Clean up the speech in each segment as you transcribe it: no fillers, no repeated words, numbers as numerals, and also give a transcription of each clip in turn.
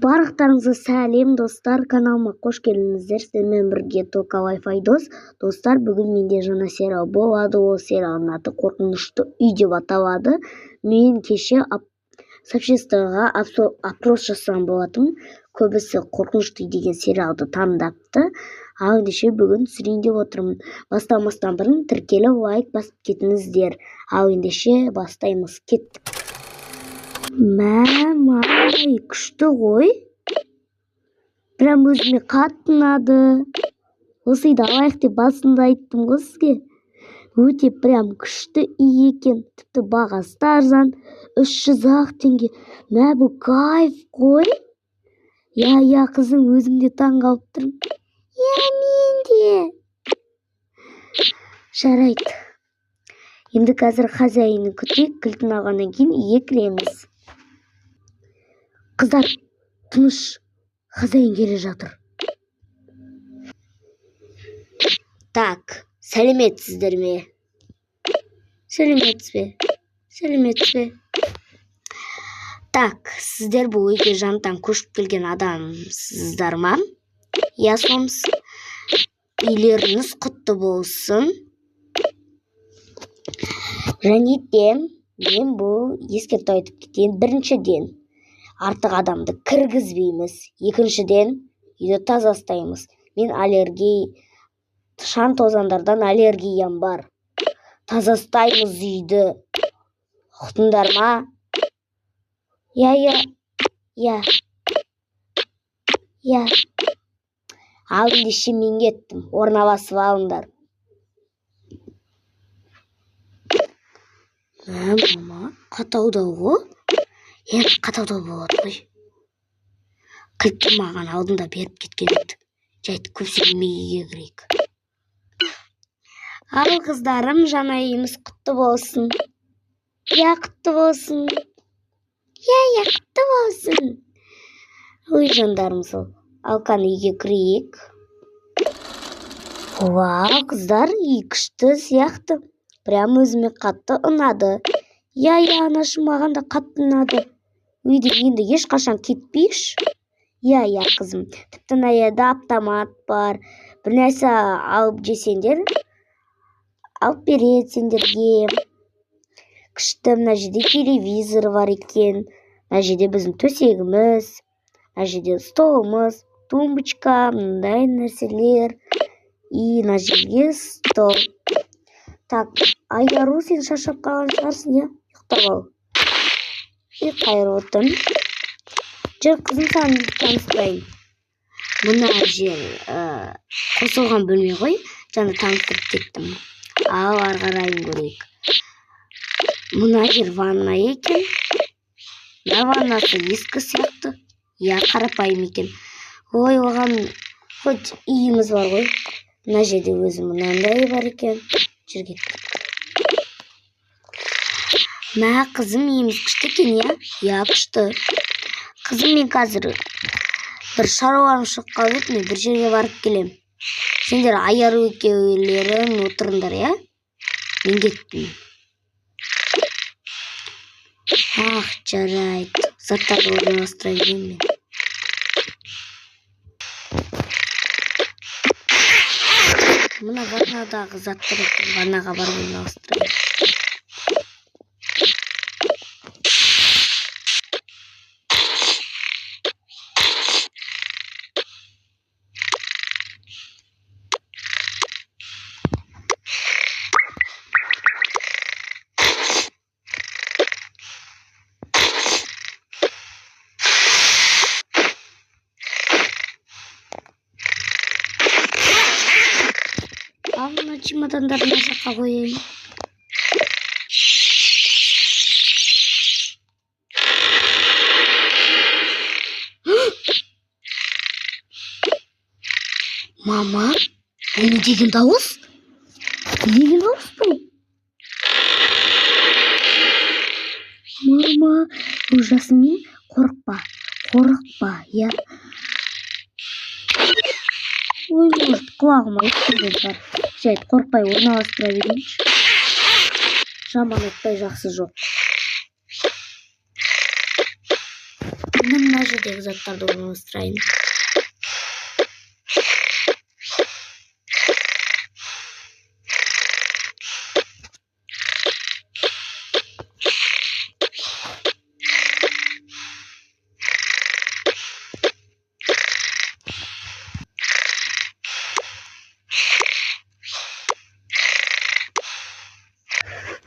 Барлықтарыңызға сәлем достар, каналыма қош келдіңіздер. Сіздермен бірге Тока Wi-Fi достар. Бүгін менде жаңа сериал болады. Ол сериалдың аты Қорқынышты үй деп аталады. Мен кеше сообществоға опрос жасаған болатынмын. Көбісі Қорқынышты үй деген сериалды таңдапты. Ал ендеше бүгін түсірейін деп отырмын. Бастамастан бұрын тіркеліп лайк басып кетіңіздер. Ал ендеше бастаймыз. Кеттік. Мамай, күшті ғой. Прям өзіме қатты ұнады. Осыйды алайық деп басында айттым ғой сізге. Өте прям күшті үй екен. Тіпті бағасы да арзан. 300-ақ теңге. Мә, бұл кайф қой. Я, қызым, өзім де таң қалып тұрмын. Мен де. Жарайды. Енді қазір хозяйынны күтейік. Кілтін алғаннан кейін үйге кіреміз. Қыздар, тыныш, хозяин келе жатыр. Так, сәлеметсіздер ме? Сәлеметсіз бе? Так, сіздер бұл үйге жантан көшіп келген адамсыздар ма? Я сомсыз. Үйлеріңіз құтты болсын. Және де мен бұл ескерту айтып кетейін. Біріншіден, артық адамды кіргізбейміз. Екіншіден, үйді таза ұстаймыз. Мен шаң тозаңдардан аллергиям бар. Таза ұстаймыз үйді. Ұқтыңдар ма? Я. Ал ендеше мен кеттім. Орналасып алыңдар. Мама, қатаудау ғой? Енді қатаудау болады ғой. Кілтті маған алдында беріп кеткен еді. Жайды көпсемейге кірейік. Ал қыздарым, жаңа үйіміз құтты болсын. Я, құтты болсын. Я, құтты болсын. Ой, жандарым сол. Алқан үйге кірейік. Вау, қыздар, үй күшті сияқты. Прям өзіме қатты ұнады. Я, анашым, маған да қатты ұнады. Үйде енді ешқашан кетпейікші. Я, қызым. Тіпті наяда автомат бар. Бір нәрсе алып жесеңдер, алып береді сендерге. Күшті, мына жерде телевизор бар екен. Мына жерде біздің төсегіміз. Мына жерде столымыз, тумбочка, мындай нәрселер. И мына жерге стол. Так, Айару, сен шаршап қалған шығарсың, я? Ұйықтап ал. Қайыр отын. Жүр, қызым, саған таныстырайын. Мына жер қосылған бөлме ғой. Жаңа таныстырып кеттім. Ал, арғарайын көрейік. Мына жер ванна екен. Мына ваннасы ескі сияқты. Я, қарапайым екен. Ой, оған хоть үйіміз бар ғой. Мына жерде өзі мынандай бар екен. Жүр кеттік. Мә, қызым, үйіміз күшті екен, я? Я, күшті. Қызым, мен қазір бір шаруам шығып қалып еді, мен бір жерге барып келем. Сендер Айару екеулерің отырыңдар, я? Мен кеттім. Ах, жарайды. Заттарды орналастыра берейін мен. Мына ваннадағы заттарды ваннаға барып орналастыра берейін. Ал, мына чемодандарды мына жаққа қояйын. Мама, бұл не деген дауыс? Не деген дауыс бұл? Мама, бұл жасымен қорықпа, я. Ой, может, құлағыма өткізген бар. Жайды қорықпай орналастыра берейінші. Жаман айтпай жақсы жоқ. енді мына жердегі заттарды орналастырайын.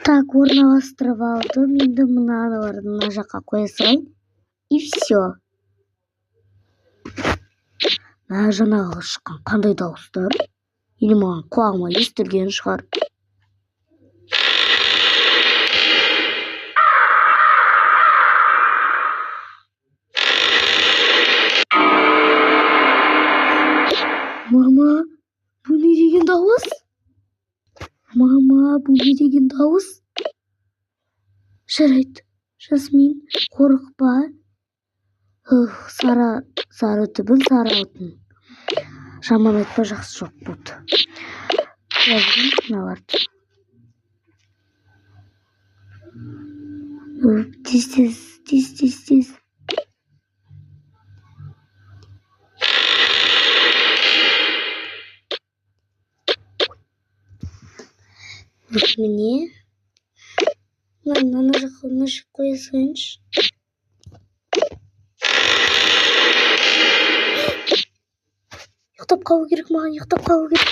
Так, орналастырып алдым. Енді мыналарды мына жаққа қоя салайын. И все. Жаңағы шыққан қандай дауыстар? Или маған құлағыма естілген шығар. Мама, бұл не деген дауыс? Мама, бұл не деген дауыс? Жарайды, Жасмин, қорықпа. Сары түбін, сары алтын. Жаман айтпа, жақсы жоқ болды. Мыналарды. Тез. Міне. Мына жаққа қоя салайыншы. Ұйықтап қалу керек, маған ұйықтап қалу керек.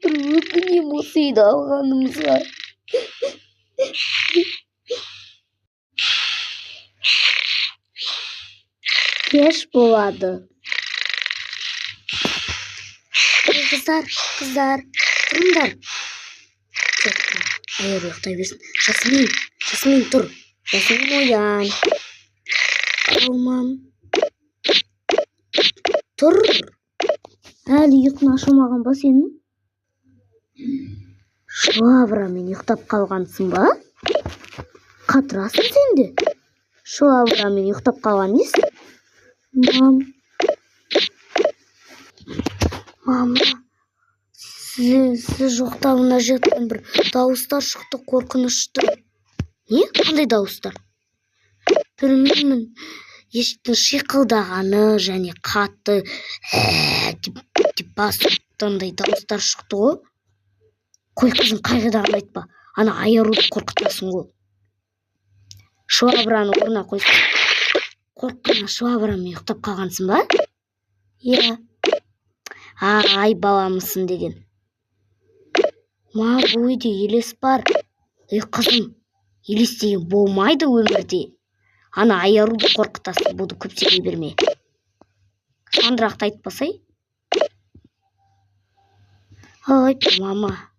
Бір өкінем осы үйді алғанымызға. Кеш болады. Қыздар, тұрыңдар. Айыр ұйықтай берсін. Жасмин, тұр. Жасмин, оян. Алмам. Тұр. Әлі ұйқын ашылмаған ба сенің? Шылабырамен ұйықтап қалғансың ба? Қатырасың сенде? Шылабырамен ұйықтап қалған нес? Мама, сіз жоқта мына жақтан бір дауыстар шықты, қорқынышты. Не? Қандай дауыстар? Білмеймін. Ешіктің шиқылдағаны және қатты деп басатындай дауыстар шықты ғой. Қой қызым, қайғыдағын айтпа. Ана айаруды қорқытасың ғой. Шылабыраны орнына қойсын. Қорыққана шылабырамен ұйықтап қалғансың ба? Иә. Ай, баламысың деген. Ма, бұл үйде елес бар. Қызым, елес деген болмайды өмірде. Ана айаруды қорқытасың, бұды көпсеге берме. Сандырақты айтпасай. Айтпа, мама.